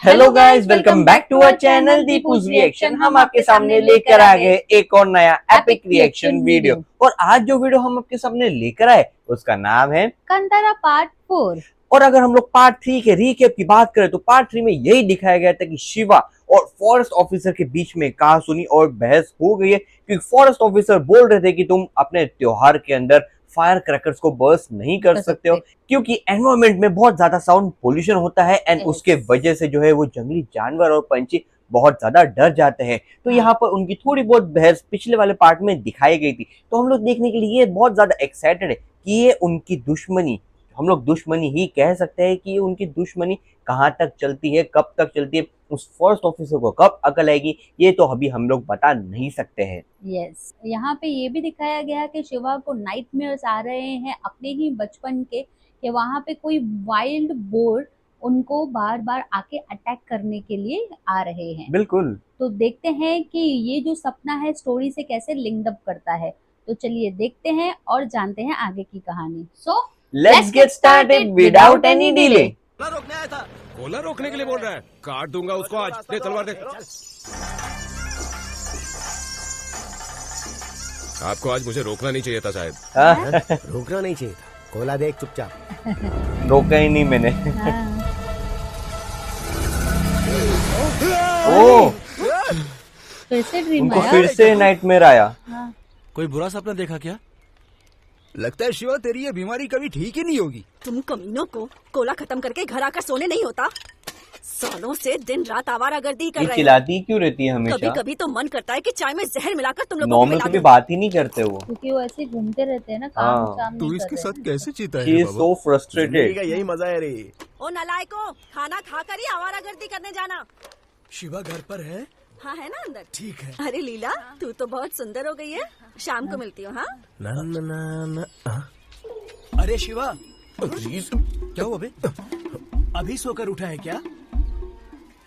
Hello guys, welcome back to our channel Deepu's reaction. हम आपके सामने लेकर आ गए एक और नया एपिक रिएक्शन वीडियो। और आज जो वीडियो हम आपके सामने लेकर आए उसका नाम है कांतारा पार्ट 4। और अगर हम लोग पार्ट 3 के रीकैप की बात करें तो पार्ट 3 में यही दिखाया गया था कि शिवा और फॉरेस्ट ऑफिसर के बीच में कहासुनी और बहस हो गई है, क्योंकि फॉरेस्ट ऑफिसर बोल रहे थे कि तुम अपने त्योहार के अंदर फायर क्रैकर्स को बर्स्ट नहीं कर सकते हो क्योंकि एनवायरनमेंट में बहुत ज्यादा साउंड पोल्यूशन होता है एंड उसके वजह से जो है वो जंगली जानवर और पंछी बहुत ज्यादा डर जाते हैं। तो यहाँ पर उनकी थोड़ी बहुत बहस पिछले वाले पार्ट में दिखाई गई थी, तो हम लोग देखने के लिए बहुत ज्यादा एक्साइटेड है कि ये उनकी दुश्मनी, हम लोग दुश्मनी ही कह सकते हैं कि उनकी दुश्मनी कहाँ तक चलती है, कब तक चलती है, उस फॉरेस्ट ऑफिसर को कब अकल आएगी, ये तो अभी हम लोग बता नहीं सकते हैं। यस, यहाँ पे ये भी दिखाया गया कि शिवा को नाइटमेयर्स आ रहे हैं अपने ही बचपन के, कि वहाँ पे कोई वाइल्ड बोर उनको बार बार आके अटैक करने के लिए आ रहे हैं। बिल्कुल। तो देखते हैं कि ये जो सपना है स्टोरी से कैसे लिंक अप करता है। तो चलिए देखते हैं और जानते हैं आगे की कहानी। So let's get started without any delay. रोकने आया था। कोला रोकने के लिए बोल रहा है, काट दूंगा उसको आज। दे तलवार दे। आपको आज मुझे रोकना नहीं चाहिए था शायद। रोकना नहीं चाहिए था। कोला देख चुपचाप। रोका ही नहीं मैंने। ओ, फिर से ड्रीम उनको आया। फिर से नाइटमेयर आया। हाँ। कोई बुरा सपना देखा क्या? लगता है शिवा तेरी ये बीमारी कभी ठीक ही नहीं होगी। तुम कमीनों को कोला खत्म करके घर आकर सोने नहीं होता? सालों से दिन रात आवारागर्दी कर ये रहे हो। चिल्लाती क्यों रहती है हमेशा? कभी कभी तो मन करता है कि चाय में जहर मिलाकर तुम लोगों को नॉर्मल पिला कभी दूं। बात ही नहीं करते वो। क्योंकि वो ऐसे घूमते रहते हैं ना, काम हाँ। शाम तू नहीं इसके करते। साथ कैसे जीता शी है इज सो फ्रस्ट्रेटेड। का यही मजा है रे। ओ नालायको, खाना खाकर ही आवारागर्दी करने जाना। शिवा घर पर है? हाँ है ना अंदर। ठीक है। अरे लीला, तू तो बहुत सुंदर हो गई है। शाम को मिलती हूँ। हाँ ना ना ना ना। अरे शिवा, क्या हुआ बे? अभी सोकर उठा है क्या?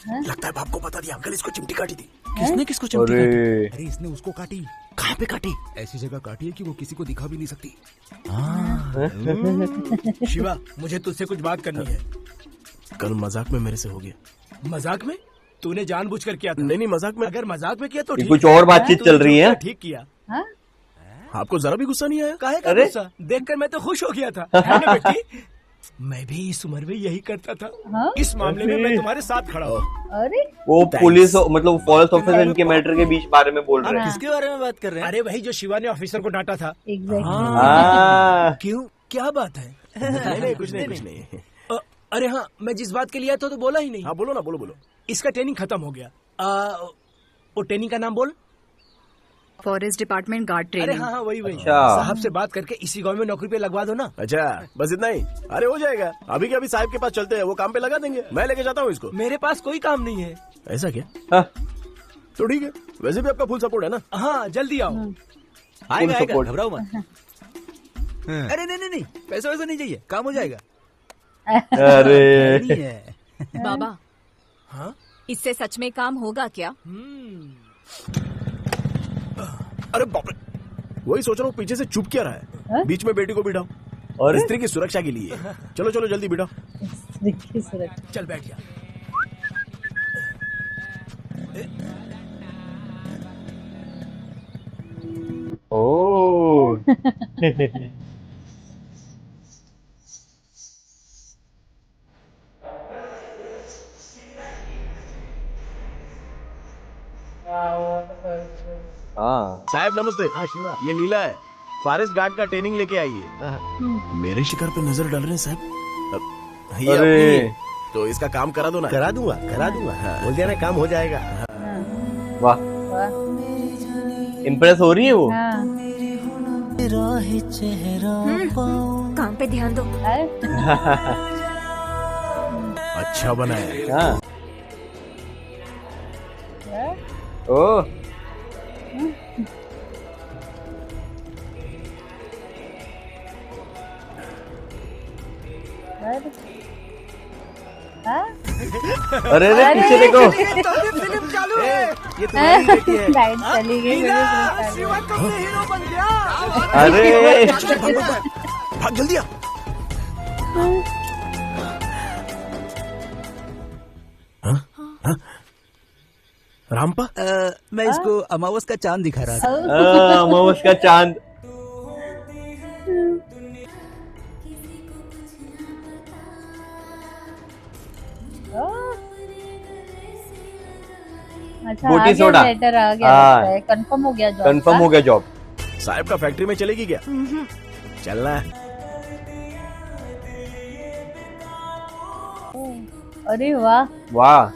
लगता है बाप को बता दिया, अंकल इसको चिमटी काटी थी। किसने किसको चिमटी काटी? अरे अरे इसने उसको काटी। कहाँ पे काटी? ऐसी जगह काटी है कि वो किसी को दिखा भी नहीं सकती। शिवा, मुझे तुझसे कुछ बात करनी है। कल मजाक में मेरे से हो गया। मजाक में? तूने जानबूझकर किया था? नहीं मजाक में। अगर मजाक में किया तो ये ठीक कुछ है। और बातचीत तूने चल रही जो है। किया, ठीक किया। हाँ? आपको जरा भी गुस्सा नहीं आया? काहे का अरे? गुस्सा? देखकर मैं तो खुश हो गया था। है ना बेटी? मैं भी इस उम्र में यही करता था। हाँ? इस मामले में मैं तुम्हारे साथ खड़ा हूँ। अरे वो पुलिस मतलब फॉरेस्ट ऑफिसर इनके मैटर के बीच बारे में बोल रहे हैं। किसके बारे में बात कर रहे हैं? अरे वही जो शिवा ने ऑफिसर को डांटा था। एग्जैक्टली। हाँ। क्यों? क्या बात है? नहीं कुछ नहीं। अरे हाँ, मैं जिस बात के लिए आया था तो बोला ही नहीं। हाँ बोलो ना, बोलो। इसका ट्रेनिंग खत्म हो गया। वो ट्रेनिंग का नाम बोल। फॉरेस्ट डिपार्टमेंट गार्ड अरे हाँ वही अच्छा। साहब से बात करके इसी गांव में नौकरी पे लगवा दो ना। अच्छा बस इतना ही? अरे हो जाएगा, अभी के अभी साहब के पास चलते हैं, वो काम पे लगा देंगे। मैं लेके जाता हूँ इसको। मेरे पास कोई काम नहीं है। ऐसा क्या? हाँ, तो ठीक है, वैसे भी आपका फुल सपोर्ट है ना। हाँ जल्दी आओ। Full support. घबराओ मत। अरे नहीं, पैसा वैसा नहीं चाहिए, काम हो जाएगा। अरे बाबा, हाँ? इससे सच में काम होगा क्या? अरे बाप रे, वही सोच रहा हूँ पीछे से चुप क्या रहा है। हाँ? बीच में बेटी को बिठाओ और स्त्री की सुरक्षा के लिए। चलो जल्दी बिठाओ। देखिए सुरक्षा। चल बैठ जा। ओ हाँ। साहब नमस्ते। ये लीला है, फॉरेस्ट गार्ड का ट्रेनिंग लेके आई है। मेरे शिकार पे नजर डाल रहे हैं साहब। ये अरे। अपनी है, तो इसका काम करा दो ना। करा दूंगा बोल दिया ना, काम हो जाएगा। वाह, इम्प्रेस हो रही है वो। हाँ। काम पे ध्यान दो। अच्छा बना है। हाँ। ओ अरे पीछे देखो। फिल्म चालू है। ये तुम्हारी बेटी है। लाइट चली गई। शिवा तुमने हीरो बन गया। अरे भाग जल्दी आ। रामपा मैं इसको अमावस का चांद दिखा रहा था। अमावस का चांद। अच्छा बोटी आ गया, सोडा। लेटर आ गया, हाँ। लगता है कंफर्म हो गया जॉब कंफर्म का। हो गया जॉब। साहब का फैक्ट्री में चलेगी क्या? चलना है। अरे वाह। वाह,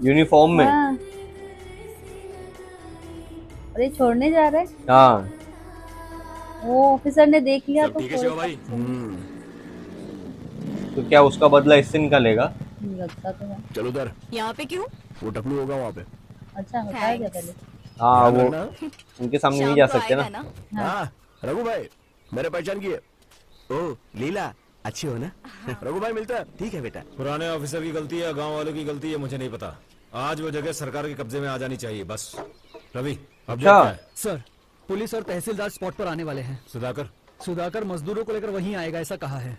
यूनिफॉर्म में। हाँ। अरे छोड़ने जा रहे हैं? हाँ, वो ऑफिसर ने देख लिया तो ठीक है शिवा भाई। तो क्या उसका बदला इससे निकालेगा? लगता तो है। चलो उधर, यहाँ पे क्यों? वो टपलू होगा वहाँ पे। अच्छा बताया क्या पहले? हाँ, ध्यान वो रखना। उनके सामने नहीं शाम जा को सकते आएगा ना। ना? हाँ रघु भाई, मेरे पहचान की है। ओ लीला, अच्छी हो ना? रघु भाई मिलता है। ठीक है बेटा। पुराने ऑफिसर की गलती है, गांव वालों की गलती है, मुझे नहीं पता। आज वो जगह सरकार के कब्जे में आ जानी चाहिए, बस। रवि, अब अच्छा। क्या है? सर, पुलिस और तहसीलदार स्पॉट पर आने वाले हैं। सुधाकर मजदूरों को लेकर वहीं आएगा, ऐसा कहा है।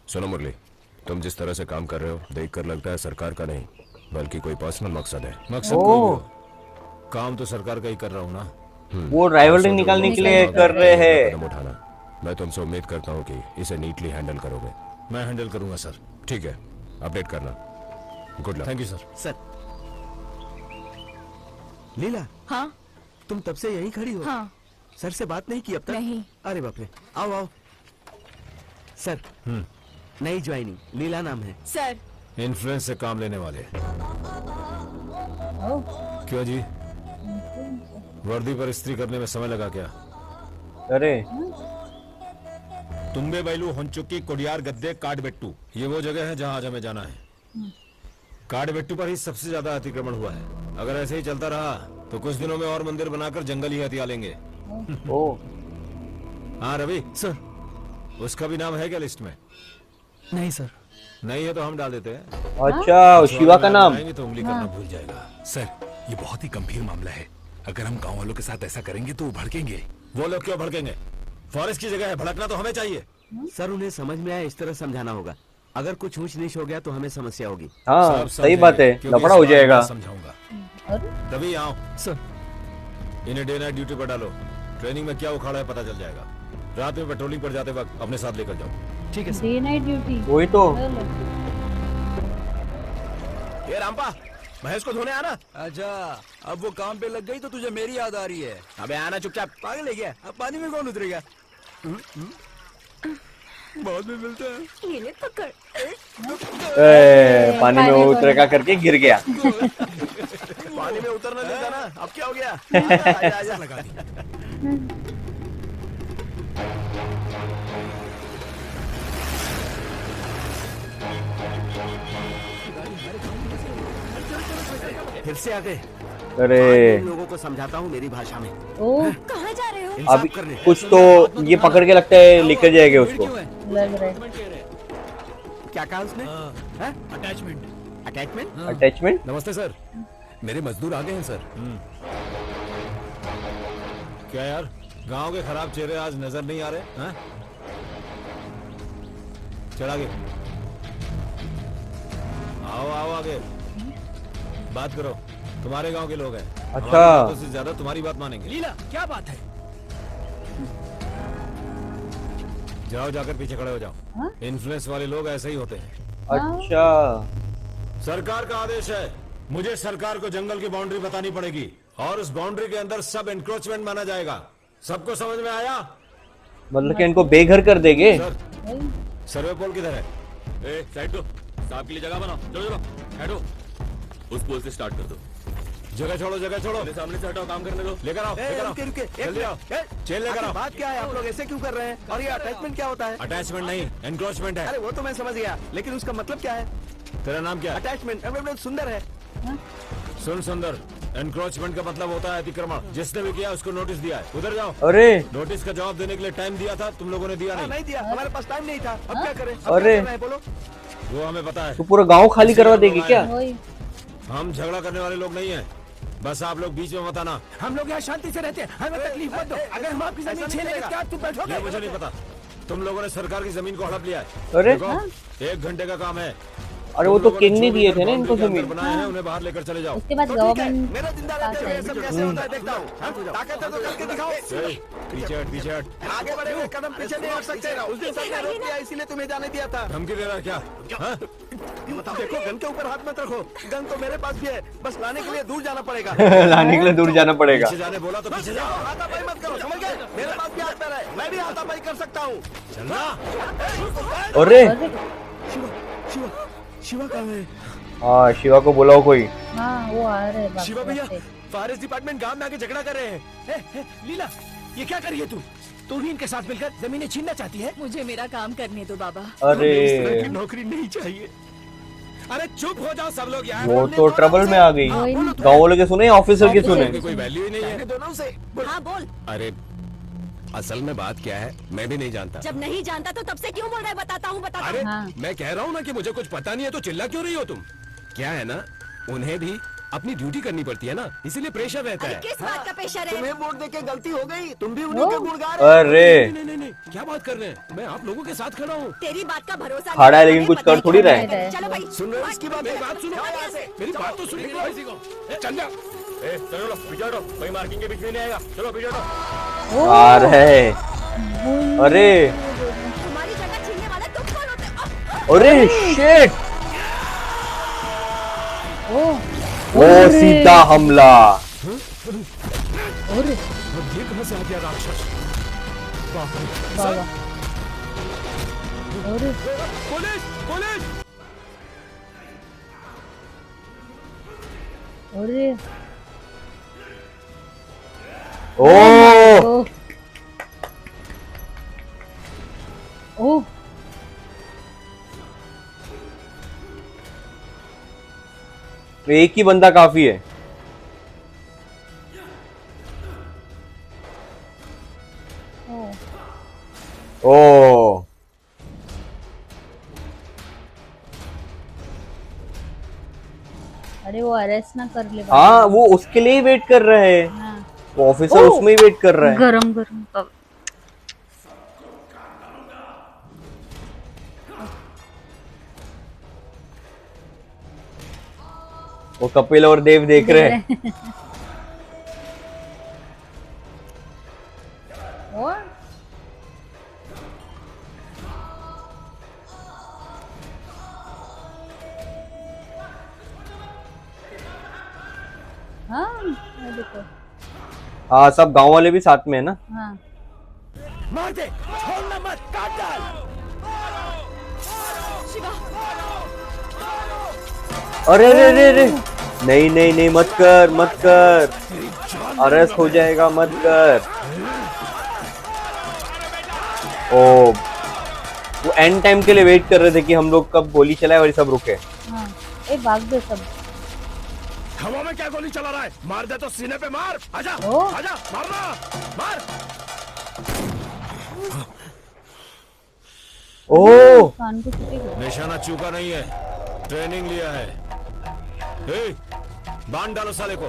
सुनो मुरली, तुम जिस तरह से काम कर रहे हो देखकर लगता है सरकार का नहीं बल्कि कोई पर्सनल मकसद है। मकसद कोई भी ओह। हो, काम तो सरकार का ही कर रहा हूँ ना। वो राइवलरी निकालने के लिए कर रहे हैं। कदम उठाना, मैं तुमसे उम्मीद करता हूँ कि इसे नीटली हैंडल करोगे। मैं हैंडल करूंगा सर। ठीक है, अपडेट करना। Good luck. Thank you sir. Sir. Leela, हाँ तुम तब से यहीं खड़ी हो? हाँ। सर से बात नहीं की अब तक? नहीं। अरे बाप रे, आओ आओ। सर, नई ज्वाइनिंग, लीला नाम है। सर, इन्फ्लुएंस से काम लेने वाले। ओह, क्यों जी, वर्दी पर इस्त्री करने में समय लगा क्या? अरे तुम्बे बैलू हंचुकी कोडियार गद्दे काडबेट्टू, ये वो जगह है जहां आज हमें जाना है। काडबेट्टू पर ही सबसे ज्यादा अतिक्रमण हुआ है। अगर ऐसे ही चलता रहा तो कुछ दिनों में और मंदिर बनाकर जंगल ही हथिया लेंगे। ओ, हाँ रवि, सर। उसका भी नाम है क्या लिस्ट में? नहीं सर। नहीं है तो हम डाल देते हैं। अच्छा, शिवा का नाम। आएंगे तो उंगली करना भूल जाएगा। सर, ये बहुत ही गंभीर मामला है। अगर हम गांव वालों के साथ ऐसा करेंगे तो वो भड़केंगे। वो लोग क्यों भड़केंगे? फॉरेस्ट की जगह है, भड़कना तो हमें चाहिए। सर उन्हें समझ में आया, इस तरह समझाना होगा। अगर कुछ ऊंच नीच हो गया तो हमें समस्या होगी। हाँ, सब सही बात है, समझेंगे, लफड़ा हो क्योंकि इस बार जाएगा। मैं समझाऊंगा। रवि आओ, सर, इन्हें डे नाइट ड्यूटी पर डालो। ट्रेनिंग में क्या उखाड़ा है पता चल जाएगा। रात में पेट्रोलिंग पर जाते वक्त अपने साथ लेकर जाओ। ठीक है सर। Day night duty. वही तो। ये रामपा, महेश को धोने आना। अच्छा, अब वो काम पे लग गई तो तुझे मेरी याद आ रही है। अबे आना चुपचाप, पागल है क्या? अब पानी में कौन उतरेगा? बाद में मिलते हैं। ये ले पकड़। पानी में उतरेगा करके गिर गया। पानी में उतरना देता ना, अब क्या हो गया? आजा, आजा। लगा दी। फिर से आ गए। अरे इन लोगों को समझाता हूँ मेरी भाषा में। ओह, कहाँ जा रहे हो? अब इंसाफ करने। कुछ तो ये पकड़ के लगता है लेकर जाएंगे उसको। लग रहा है। क्या कहा उसने? अटैचमेंट। अटैचमेंट? अटैचमेंट। नमस्ते सर। मेरे मजदूर आ गए हैं सर। क्या यार, गांव के खराब चेहरे आज नजर नहीं आ रहे हैं? चल आगे आओ, आओ आगे बात करो। तुम्हारे गांव के लोग हैं। अच्छा। हमारी बातों से ज्यादा तुम्हारी बात मानेंगे। लीला, क्या बात है? जाओ, जाकर पीछे खड़े हो जाओ। हाँ? इन्फ्लुएंस वाले लोग ऐसे ही होते हैं। अच्छा, सरकार का आदेश है, मुझे सरकार को जंगल की बाउंड्री बतानी पड़ेगी और उस बाउंड्री के अंदर सब एनक्रोचमेंट माना जाएगा। सबको समझ में आया? मतलब कि इनको बेघर कर देंगे। सर, सर्वे पोल किधर है? ए, साइड दो। साहब के लिए जगह बनाओ। चलो चलो, हटो। उस पोल से स्टार्ट कर दो। जगह छोड़ो, जगह छोड़ो। मेरे सामने से हटाओ, काम करने दो। लेकर आओ, लेकर आओ। रुके रुके, एक जल्दी आओ। मिनट। चेन लेकर आखिर आओ। बात क्या है? आप लोग ऐसे क्यों कर रहे हैं? और ये अटैचमेंट क्या होता है? अटैचमेंट नहीं, एनक्रोचमेंट है। अरे वो तो मैं समझ गया, लेकिन उसका मतलब क्या है? तेरा नाम क्या है? अटैचमेंट। अरे सुंदर है। सुन सुंदर, एनक्रोचमेंट का मतलब होता है अतिक्रमण। जिसने भी किया उसको नोटिस दिया है। उधर जाओ। अरे नोटिस का जवाब देने के लिए टाइम दिया था, तुम लोगों ने दिया नहीं। नहीं दिया, हमारे पास टाइम नहीं था। अब क्या करें? अब अरे। क्या करना है बोलो? वो हमें पता है। तो पूरा गांव खाली करवा देगी क्या? वही। हम झगड़ा करने वाले लोग नहीं हैं। बस आप लोग बीच में मत आना। हम लोग यहाँ शांति से रहते हैं, हमें तकलीफ मत दो। अगर हम आपकी जमीन छीन लेंगे क्या तुम बैठोगे? ये मुझे नहीं पता। तुम लोगों ने सरकार की जमीन को हड़प लिया है। अरे देखो, 1 घंटे का काम है। अरे वो तो किंग ने दिए थे ना इनको अंदर जमीन। बनाए हैं, उन्हें बाहर लेकर चले जाओ। उसके बाद गवर्नमेंट मेरा जिंदा रहते हुए ये सब कैसे होता है देखता हूँ। ताकत है तो करके दिखाओ। ए, पीछे हट, पीछे हट। आगे बढ़े हुए कदम पीछे नहीं हट सकते। उस दिन सबने रोक दिया इसीलिए तुम्हें जाने दिया था। धमकी दे रहा है क्या? हाँ? देखो गन के ऊपर हाथ मत रखो। गन तो मेरे पास भी है, बस लाने के लिए दूर जाना पड़ेगा। लाने के लिए दूर जाना पड़ेगा। पीछे जाने बोला तो पीछे जाओ। हाथापाई मत करो, समझ गए? मेरे पास भी हाथ पैर है, मैं भी हाथापाई कर सकता हूँ। चलना। अरे शिवा, शिवा, शिवा कहाँ है? हाँ, शिवा को बुलाओ कोई। हाँ वो आ रहे हैं शिवा भैया रास्ते। फॉरेस्ट डिपार्टमेंट गांव में आके झगड़ा कर रहे हैं। लीला ये क्या कर रही है तू भी इनके साथ मिलकर जमीनें छीनना चाहती है। मुझे मेरा काम करने दो बाबा। अरे इस तरह की नौकरी नहीं चाहिए। अरे चुप हो जाओ सब लोग यार। वो तो ट्रबल में आ गई। वही ना। गाँव वालों के सुने, ऑफिसर के सुने। कोई वैल्यू ही नहीं है। दोनों से हाँ बोल। अरे असल में बात क्या है मैं भी नहीं जानता। जब नहीं जानता तो तब से क्यों बोल रहा है? बताता हूँ बताता अरे हूँ। हाँ। मैं कह रहा हूँ ना कि मुझे कुछ पता नहीं है तो चिल्ला क्यों रही हो तुम? क्या है ना, उन्हें भी अपनी ड्यूटी करनी पड़ती है ना, इसीलिए प्रेशर रहता अरे है। किस बात का प्रेशर है? तुम्हें वोट देके गलती हो गई, तुम भी उन्हीं के गुण गा रहे हो। अरे नहीं नहीं नहीं क्या बात कर रहे हैं, मैं आप लोगों के साथ खड़ा हूँ। तेरी बात का भरोसा खड़ा है नहीं, लेकिन कुछ पता कर थोड़ी क्या रहा है। है। चलो भाई सुन रहे हो इसकी बात? मेरी बात सुनो, मेरी बात तो सुनिए किसी को। चल जा। चलो पीछे हटो, कोई मार्किंग के बीच में नहीं आएगा। चलो पीछे हटो। आ रहे। अरे तुम्हारी जगह छीनने वाले तुम कौन होते हो? अरे शिट, ओ वो सीधा हमला। और अब ये कहाँ से आ गया राक्षस? बाप रे। बाबा और पुलिस पुलिस। अरे ओ ओ एक ही बंदा काफी है। ओ ओ अरे वो अरेस्ट ना कर ले। हाँ, वो उसके लिए ही वेट कर रहे हैं। हाँ। वो ऑफिसर उसमें ही वेट कर रहा है। गरम गरम कब वो कपिल और देव देख रहे हैं। और हाँ ये देखो। हाँ, सब गांव वाले भी साथ में है ना। हाँ मार दे, छोड़ना मत, काट डाल। अरे अरे अरे अरे, नहीं नहीं नहीं, मत कर मत कर, अरेस्ट हो जाएगा, मत कर। ओ, वो एंड टाइम के लिए वेट कर रहे थे कि हम लोग कब गोली चलाए और ये सब रुके। हाँ ए भाग दे सब। हवा में क्या गोली चला रहा है? मार दे तो सीने पे मार। आजा ओ। आजा, मारना मार। ओ कान को छुटेगा। निशाना चूका नहीं है, ट्रेनिंग लिया है। ए, बांध डालो साले को।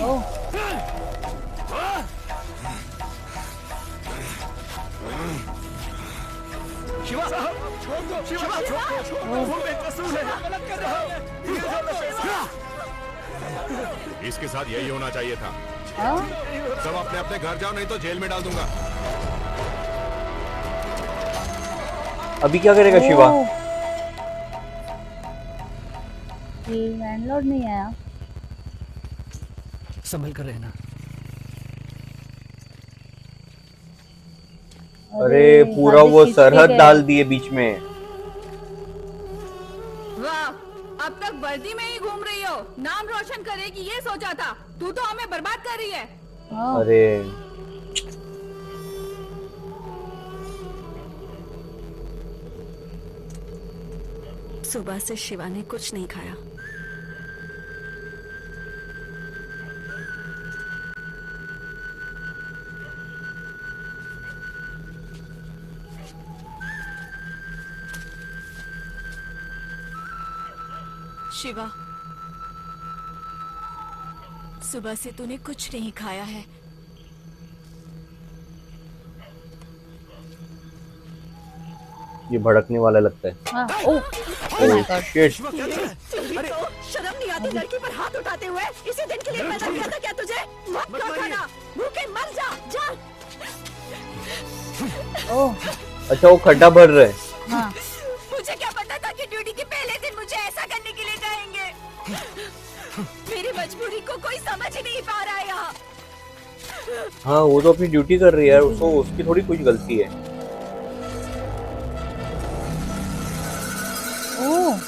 ओ शिवा छोड़ दो, शिवा छोड़ दो, वो बेकसूर है, गलत कर रहा है। इसके साथ यही होना चाहिए था। हाँ सब अपने अपने घर जाओ, नहीं तो जेल में डाल दूंगा। अभी क्या करेगा शिवा? लैंडलॉर्ड नहीं आया। संभल कर रहना। अरे पूरा वो सरहद डाल दिए बीच में। वाह, अब तक वर्दी में ही घूम रही हो, नाम रोशन करेगी ये सोचा था, तू तो हमें बर्बाद कर रही है। हाँ अरे सुबह से शिवा ने कुछ नहीं खाया। शिवा, सुबह से तूने कुछ नहीं खाया है। ये भड़कने वाला लगता है। हाँ, ओह माय गॉड। शिट। शर्म नहीं आती लड़की पर हाथ उठाते हुए? इसी दिन के लिए पैदा किया था क्या तुझे? मत कर खाना, भूखे मर जा, जा। ओह अच्छा वो खड्डा भर रहा है। हाँ, मुझे क्या पता था कि ड्यूटी के पहले दिन मुझे ऐसा करने के लिए कहेंगे। मेरी मजबूरी को कोई समझ ही नहीं पा रहा है यहाँ। हाँ वो तो अपनी ड्यूटी कर रही है यार, उसको उसकी थोड़ी कुछ गलती है। ओह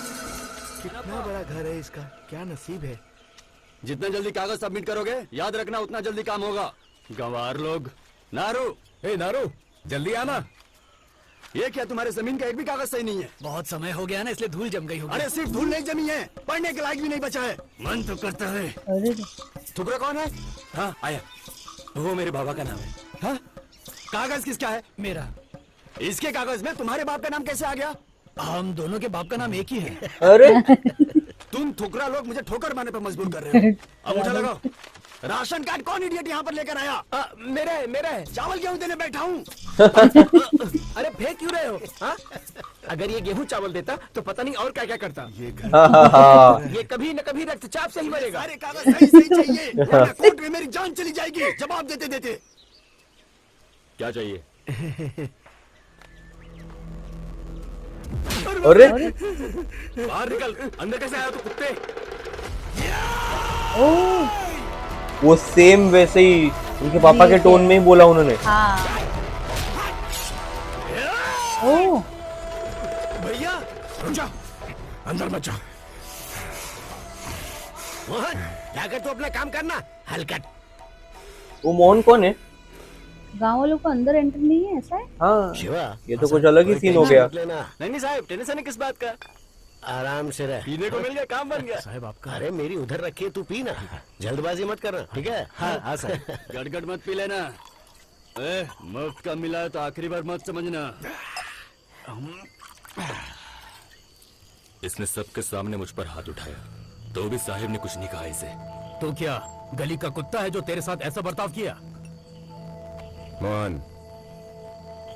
कितना बड़ा घर है इसका, क्या नसीब है। जितना जल्दी कागज सबमिट करोगे याद रखना उतना जल्दी काम होगा। गंवार लोग। नारू, ए नारू, जल्दी आना। ये क्या तुम्हारे जमीन का एक भी कागज सही नहीं है? बहुत समय हो गया ना, इसलिए धूल जम गई होगी। अरे सिर्फ धूल नहीं जमी है, पढ़ने के लायक भी नहीं बचा है। मन तो करता है। अरे ठुकरा कौन है? हाँ आया, वो मेरे बाबा का नाम है। हाँ? कागज किसका है? मेरा। इसके कागज में तुम्हारे बाप का नाम कैसे आ गया? हम दोनों के बाप का नाम एक ही है। अरे तुम ठुकरा लोग मुझे ठोकर मारने पर मजबूर कर रहे हो। अब उठा लगाओ। राशन कार्ड कौन इडियट यहाँ पर लेकर आया? मेरा है, मेरा है। चावल गेहूं देने बैठा हूँ। अरे फेंक क्यों रहे हो? हाँ? अगर ये गेहूं चावल देता तो पता नहीं और क्या क्या करता। ये कभी न कभी रक्तचाप से ही मरेगा। सारे कागज सही सही चाहिए, वरना कोर्ट में मेरी जान चली जाएगी जवाब देते देते। क्या चाहिए? अरे बाहर निकल, अंदर कैसे आया तू कुत्ते? ओह वो सेम वैसे ही उनके पापा के टोन में ही बोला उन्होंने। हाँ। ओह भैया रुक जा, अंदर मत जा। मोहन जाकर तू अपना काम करना, हलकट। वो मोहन कौन है? गाँव वालों को अंदर एंटर नहीं है, ऐसा है? हाँ शिवा ये तो कुछ अलग ही सीन हो गया। लेना, नहीं साहब, टेंशन है किस बात का? आराम से रह। पीने को मिल गया, काम बन गया। साहब आपका। अरे मेरी उधर रखी है, तू पी ना, जल्दबाजी मत करना, ठीक है? हाँ हाँ सर, गड़गड़ मत पी लेना। मुफ्त का मिला है तो आखिरी बार मत समझना। इसने सबके सामने मुझ पर हाथ उठाया, तो भी साहिब ने कुछ नहीं कहा इसे। तो क्या गली का कुत्ता है जो तेरे साथ ऐसा बर्ताव किया? मोहन,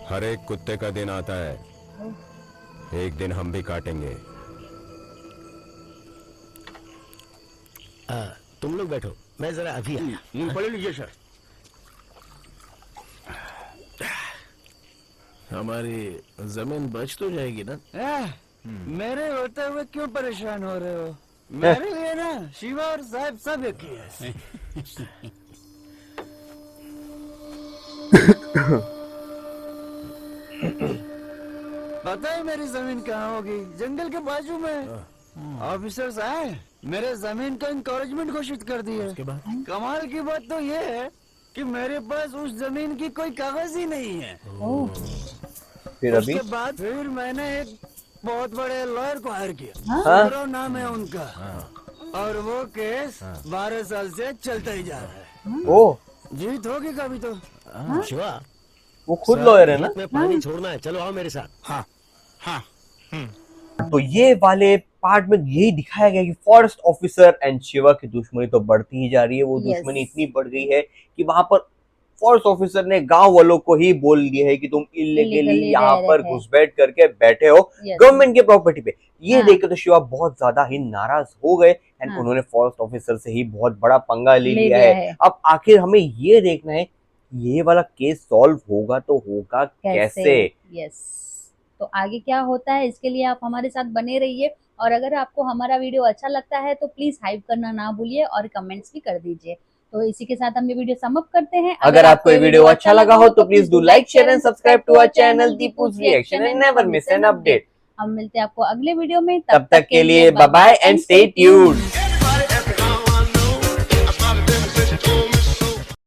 हर एक कुत्ते का दिन आता है, एक दिन हम भी काटेंगे। तुम लोग बैठो, मैं जरा अभी आया। मूंगफली लीजिए सर। हमारी जमीन बच तो जाएगी ना? मेरे होते हुए क्यों परेशान हो रहे हो? मेरे लिए ना शिवा और साहब सब एक ही है। पता है मेरी जमीन कहाँ होगी? जंगल के बाजू में। ऑफिसर साहब, मेरे जमीन का इंकरेजमेंट घोषित कर दी है। उसके बाद कमाल की बात तो ये है कि मेरे पास उस जमीन की कोई कागज ही नहीं है। ओह फिर अभी उसके बाद फिर मैंने एक बहुत बड़े लॉयर को हायर किया। हाँ? सुब्रो नाम है उनका। और वो केस 12 साल से चलता ही जा रहा है। ओ जीत होगी कभी तो। शिवा, वो खुद लॉयर है ना? में पानी छोड़ना है, चलो आओ मेरे साथ। हाँ हाँ। तो ये वाले पार्ट में यही दिखाया गया कि फॉरेस्ट ऑफिसर एंड शिवा की दुश्मनी तो बढ़ती ही जा रही है। वो Yes. दुश्मनी इतनी बढ़ गई है कि वहां पर फॉरेस्ट ऑफिसर ने गांव वालों को ही बोल दिया है कि तुम इलीगली Illegally यहाँ रह पर रहे हैं। घुसपैठ करके बैठे हो Yes. गवर्नमेंट की प्रॉपर्टी पे। ये हाँ। देखकर तो शिवा बहुत ज्यादा ही नाराज हो गए एंड हाँ। उन्होंने फॉरेस्ट ऑफिसर से ही बहुत बड़ा पंगा ले ले लिया लिया है। है। अब आखिर हमें ये देखना है ये वाला केस सॉल्व होगा तो होगा कैसे। यस, तो आगे क्या होता है इसके लिए आप हमारे साथ बने रहिए। और अगर आपको हमारा वीडियो अच्छा लगता है तो प्लीज हाइप करना ना भूलिए और कमेंट्स भी कर दीजिए। तो इसी के साथ हम ये वीडियो समाप्त करते हैं। अगर आपको ये वीडियो अच्छा लगा हो तो please do like share and subscribe to our channel Deepu's reaction and never miss an update. हम मिलते हैं आपको अगले वीडियो में। तब तक के लिए bye bye and stay tuned.